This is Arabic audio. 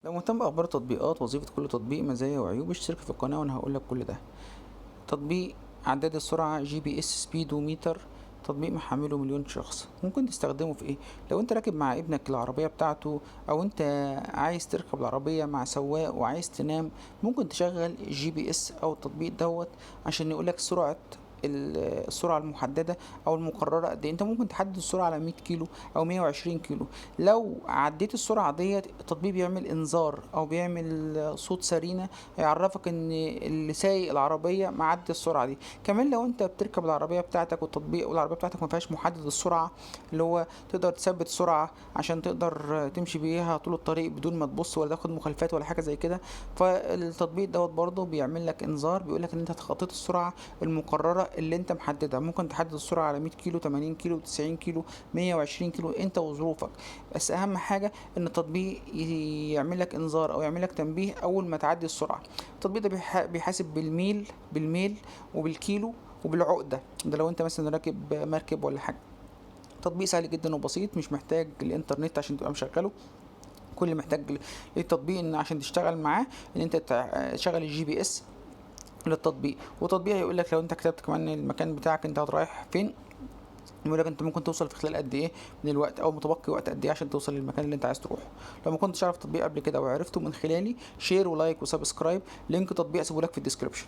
لو مهتم بأخبار التطبيقات، وظيفة كل تطبيق، مزايا وعيوب، اشترك في القناة وأنا هقولك كل ده. تطبيق عداد السرعة جي بي اس سبيدوميتر، تطبيق محمله مليون شخص. ممكن تستخدمه في ايه؟ لو انت راكب مع ابنك العربية بتاعته، او انت عايز تركب العربية مع سواق وعايز تنام، ممكن تشغل جي بي اس او التطبيق دوت عشان يقولك سرعة السرعة المحددة او المقررة قد ايه. انت ممكن تحدد السرعة على 100 كيلو او 120 كيلو. لو عديت السرعة ديت، التطبيق بيعمل انذار او بيعمل صوت سرينة يعرفك ان اللي سايق العربيه معدي السرعه دي. كمان لو انت بتركب العربيه بتاعتك والتطبيق والعربيه بتاعتك ما فيهاش محدد السرعه، اللي هو تقدر تثبت سرعه عشان تقدر تمشي بيها طول الطريق بدون ما تبص ولا تاخد مخالفات ولا حاجه زي كده، فالتطبيق دوت برضه بيعمل لك انذار بيقول لك ان انت تخطيت السرعه المقرره اللي انت محددها. ممكن تحدد السرعه على 100 كيلو، 80 كيلو، 90 كيلو، 120 كيلو، انت وظروفك. بس اهم حاجه ان التطبيق يعمل لك انذار او يعمل لك تنبيه اول ما تعدي السرعه. التطبيق ده بيحاسب بالميل وبالكيلو وبالعقده. ده لو انت مثلا راكب مركب ولا حاجه. تطبيق سهل جدا وبسيط، مش محتاج الانترنت عشان تبقى مشغله. كل اللي محتاج للتطبيق ان عشان تشتغل معاه ان انت تشغل الجي بي اس للتطبيق، وتطبيق يقول لك لو انت كتبت كمان المكان بتاعك انت رايح فين، يقول لك انت ممكن توصل في خلال قد ايه من الوقت، او متبقي وقت قد ايه عشان توصل للمكان اللي انت عايز تروحه. لو ما كنتش عارف تطبيق قبل كده وعرفته من خلالي، شير ولايك وسبسكرايب. لينك تطبيق سيبولك في الديسكربشن.